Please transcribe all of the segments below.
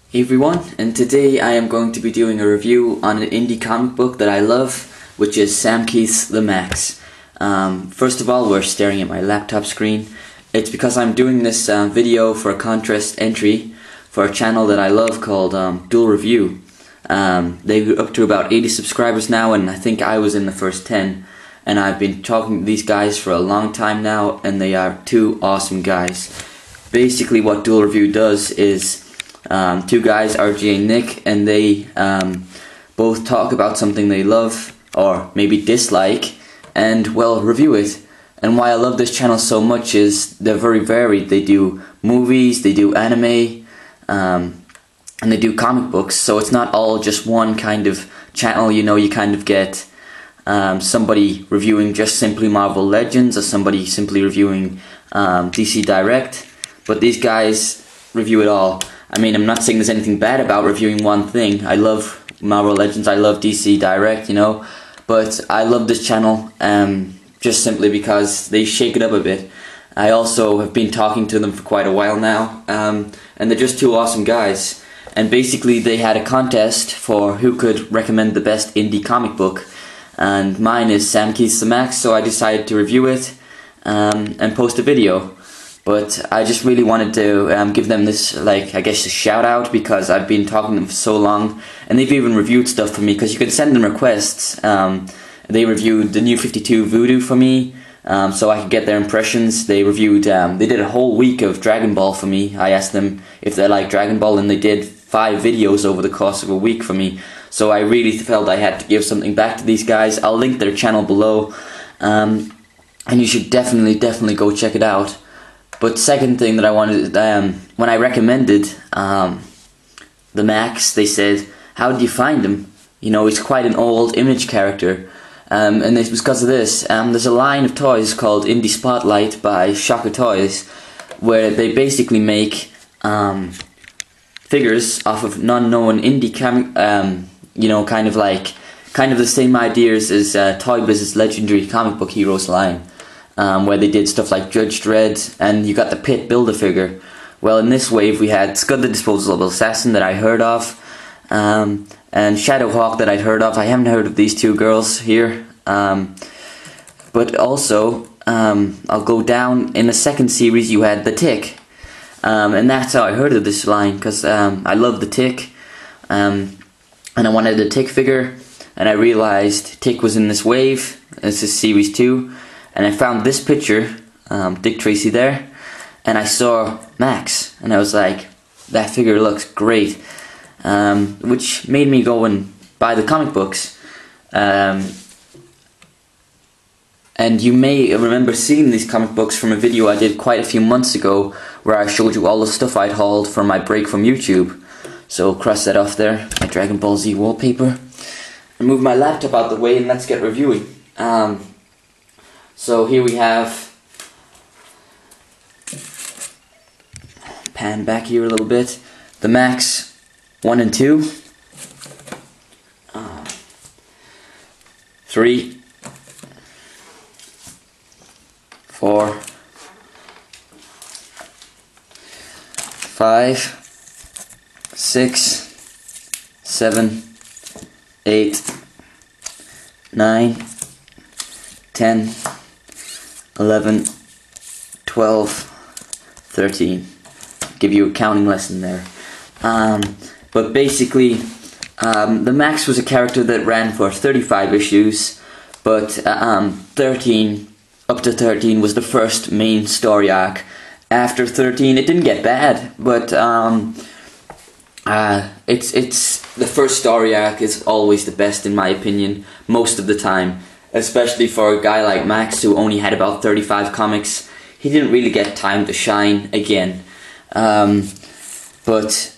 Hey everyone, and today I am going to be doing a review on an indie comic book that I love, which is Sam Keith's The Maxx. First of all, we're staring at my laptop screen. It's because I'm doing this video for a contest entry for a channel that I love called Dual Review. They're up to about 80 subscribers now, and I think I was in the first 10. And I've been talking to these guys for a long time now, and they are two awesome guys. Basically what Dual Review does is two guys, RJ and Nick, and they both talk about something they love or maybe dislike and, well, review it. And why I love this channel so much is they're very varied. They do movies, they do anime, and they do comic books, so it's not all just one kind of channel. You know, you kind of get somebody reviewing just simply Marvel Legends or somebody simply reviewing DC Direct, but these guys review it all. I mean, I'm not saying there's anything bad about reviewing one thing. I love Marvel Legends, I love DC Direct, you know, but I love this channel just simply because they shake it up a bit. I also have been talking to them for quite a while now, and they're just two awesome guys. And basically they had a contest for who could recommend the best indie comic book, and mine is Sam Keith's The Maxx, so I decided to review it and post a video. But I just really wanted to give them this, like, I guess a shout out, because I've been talking to them for so long, and they've even reviewed stuff for me, because you can send them requests. They reviewed the New 52 Voodoo for me, so I could get their impressions. They reviewed, they did a whole week of Dragon Ball for me. I asked them if they like Dragon Ball, and they did 5 videos over the course of a week for me. So I really felt I had to give something back to these guys. I'll link their channel below, and you should definitely go check it out. But second thing that I wanted, when I recommended The Maxx, they said, how did you find him? You know, he's quite an old Image character. And it was because of this. There's a line of toys called Indie Spotlight by Shocker Toys, where they basically make figures off of non-known indie you know, kind of the same ideas as Toy Biz's legendary comic book heroes line. Where they did stuff like Judge Dredd, and you got the Pit Build-A-Figure. Well, in this wave we had Scud the Disposable Assassin that I heard of, and Shadowhawk that I'd heard of. I haven't heard of these two girls here, but also I'll go down in the second series. You had the Tick, and that's how I heard of this line, because I love the Tick, and I wanted a Tick figure, and I realized Tick was in this wave. This is series 2. And I found this picture, Dick Tracy there, and I saw Maxx, and I was like, that figure looks great, which made me go and buy the comic books. And you may remember seeing these comic books from a video I did quite a few months ago, where I showed you all the stuff I'd hauled for my break from YouTube. So cross that off there, my Dragon Ball Z wallpaper. And move my laptop out the way, and let's get reviewing. So here we have, pan back here a little bit, The Maxx 1 and 2, 3, 4, 5, 6, 7, 8, 9, 10, 11, 12, 13. Give you a counting lesson there. But basically, The Maxx was a character that ran for 35 issues, but 13, up to 13 was the first main story arc. After 13, it didn't get bad, but it's the first story arc is always the best in my opinion, most of the time. Especially for a guy like Maxx, who only had about 35 comics. He didn't really get time to shine again. But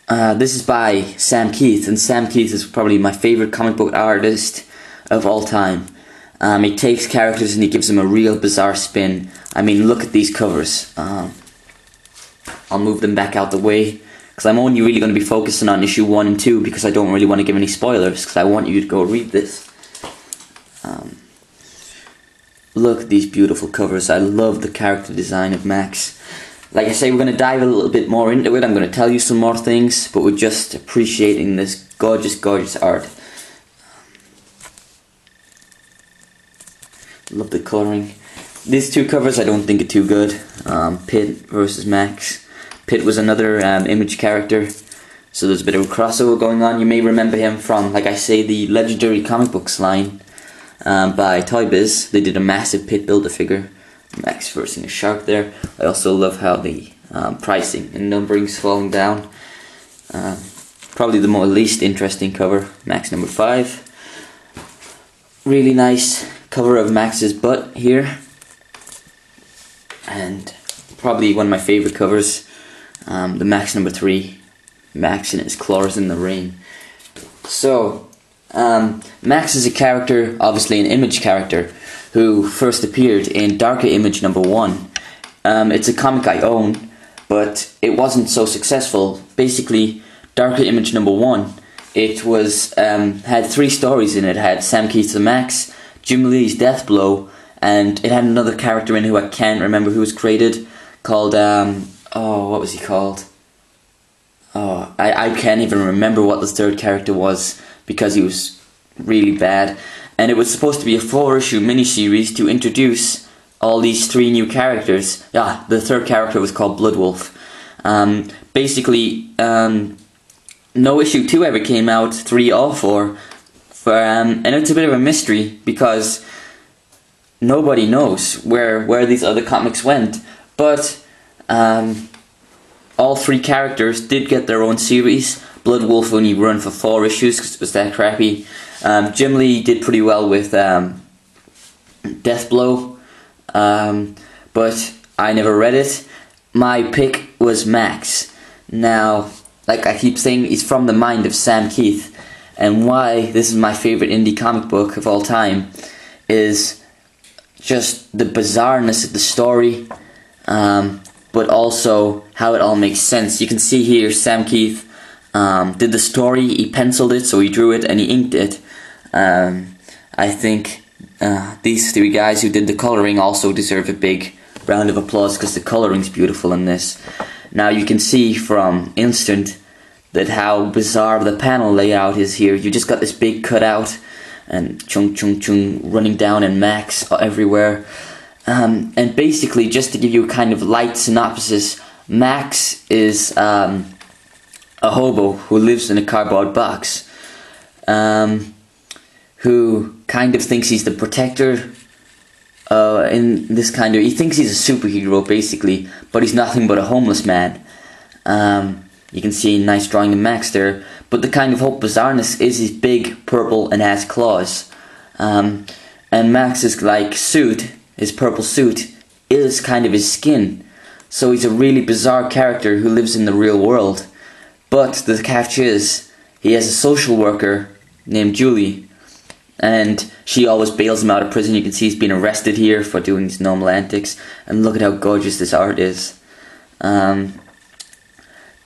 this is by Sam Keith, and Sam Keith is probably my favorite comic book artist of all time. He takes characters and he gives them a real bizarre spin. I mean, look at these covers. I'll move them back out the way, because I'm only really going to be focusing on issue 1 and 2, because I don't really want to give any spoilers, because I want you to go read this. Look at these beautiful covers. I love the character design of Maxx. like I say, we're going to dive a little bit more into it. I'm going to tell you some more things, but we're just appreciating this gorgeous, gorgeous art. Love the colouring. These two covers I don't think are too good. Pitt versus Maxx. Pitt was another Image character, so there's a bit of a crossover going on. You may remember him from, like I say, the legendary comic books line by Toy Biz. They did a massive Pitt Build-A-Figure. Maxx versing a shark there. I also love how the pricing and numbering's falling down. Probably the least interesting cover, Maxx number 5. Really nice cover of Max's butt here. And probably one of my favourite covers, the Maxx number 3. Maxx and his claws in the rain. So, Maxx is a character, obviously an Image character, who first appeared in Darker Image number 1. It's a comic I own, but it wasn't so successful. Basically, Darker Image number 1, it was had 3 stories in it. It had Sam Keith the Maxx, Jim Lee's Death Blow, and it had another character in who I can't remember who was created, called, what was he called? I can't even remember what the third character was, because he was really bad. And it was supposed to be a 4-issue miniseries to introduce all these 3 new characters. Yeah, the third character was called Bloodwolf. Basically, no issue 2 ever came out, 3 or 4. And it's a bit of a mystery, because nobody knows where these other comics went. But all 3 characters did get their own series. Bloodwolf only run for 4 issues because it was that crappy. Jim Lee did pretty well with Death Blow, but I never read it. My pick was Maxx. Now, like I keep saying, he's from the mind of Sam Keith, and why this is my favourite indie comic book of all time is just the bizarreness of the story, but also how it all makes sense. You can see here Sam Keith did the story, he penciled it, so he drew it and he inked it. I think these 3 guys who did the colouring also deserve a big round of applause, because the colouring's beautiful in this. Now you can see from instant that how bizarre the panel layout is here. You just got this big cutout and chung chung chung running down in Maxx everywhere. And basically, just to give you a kind of light synopsis, Maxx is a hobo who lives in a cardboard box, who kind of thinks he's the protector in this kind of... He thinks he's a superhero, basically, but he's nothing but a homeless man. You can see a nice drawing of Maxx there, but the kind of whole bizarreness is he's big, purple, and has claws. And Max's like suit, his purple suit, is kind of his skin. So he's a really bizarre character who lives in the real world. But the catch is, he has a social worker named Julie, and she always bails him out of prison. You can see he's been arrested here for doing his normal antics, and look at how gorgeous this art is.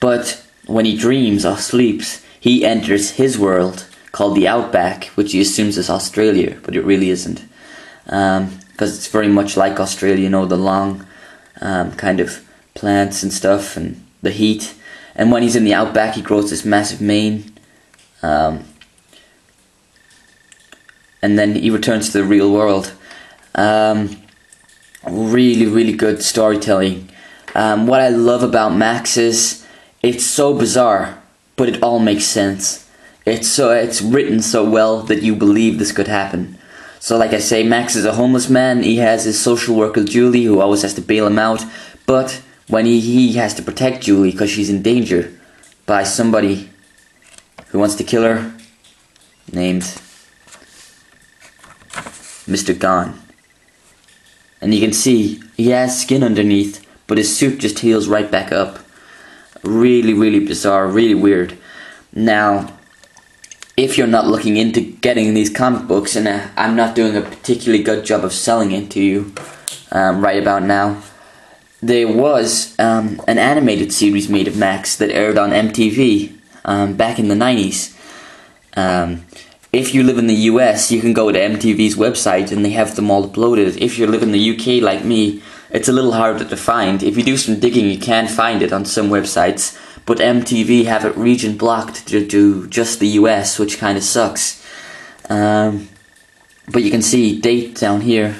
But when he dreams or sleeps, he enters his world, called the Outback, which he assumes is Australia, but it really isn't. Because it's very much like Australia, you know, the long kind of plants and stuff, and the heat. And when he's in the Outback, he grows this massive mane. And then he returns to the real world. Really, really good storytelling. What I love about Maxx is it's so bizarre, but it all makes sense. It's written so well that you believe this could happen. So like I say, Maxx is a homeless man. He has his social worker Julie, who always has to bail him out. But when he has to protect Julie because she's in danger by somebody who wants to kill her, named Mr. Gone. And you can see he has skin underneath, but his suit just heals right back up. Really, really bizarre, really weird. Now, if you're not looking into getting these comic books, and I'm not doing a particularly good job of selling it to you right about now, there was an animated series made of Maxx that aired on MTV back in the 90s. If you live in the US, you can go to MTV's website and they have them all uploaded. If you live in the UK like me, it's a little harder to find. If you do some digging, you can find it on some websites, but MTV have it region blocked to do just the US, which kind of sucks. But you can see date down here,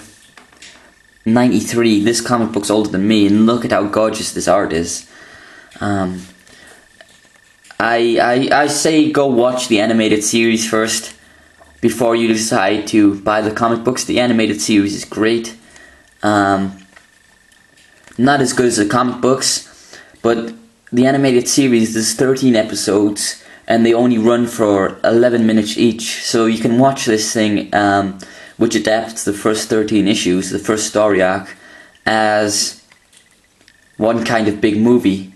93. This comic book's older than me, and look at how gorgeous this art is. I say go watch the animated series first before you decide to buy the comic books. The animated series is great. Not as good as the comic books, but the animated series, there's 13 episodes and they only run for 11 minutes each, so you can watch this thing, which adapts the first 13 issues, the first story arc, as one kind of big movie.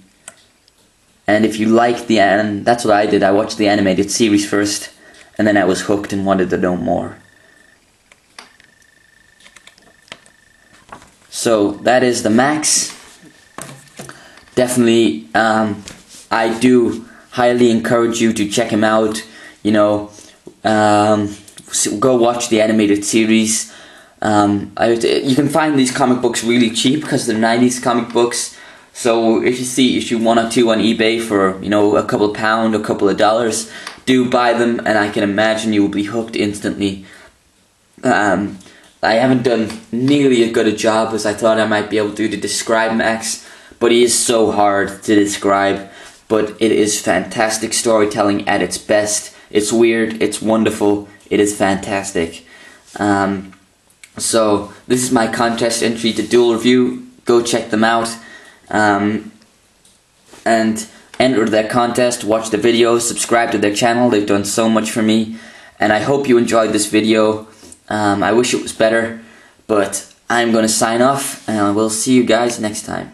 And if you like that's what I did. I watched the animated series first, and then I was hooked and wanted to know more. So that is the Maxx. Definitely, I do highly encourage you to check him out. You know, go watch the animated series. You can find these comic books really cheap because they're 90s comic books. So if you see issue 1 or 2 on eBay for, you know, a couple of pounds, a couple of dollars, do buy them, and I can imagine you will be hooked instantly. I haven't done nearly as good a job as I thought I might be able to describe Maxx, but he is so hard to describe. But it is fantastic storytelling at its best. It's weird, it's wonderful, it is fantastic. So this is my contest entry to Dual Review. Go check them out. And enter their contest, watch the videos, subscribe to their channel. They've done so much for me, and I hope you enjoyed this video. I wish it was better, but I'm going to sign off, and I will see you guys next time.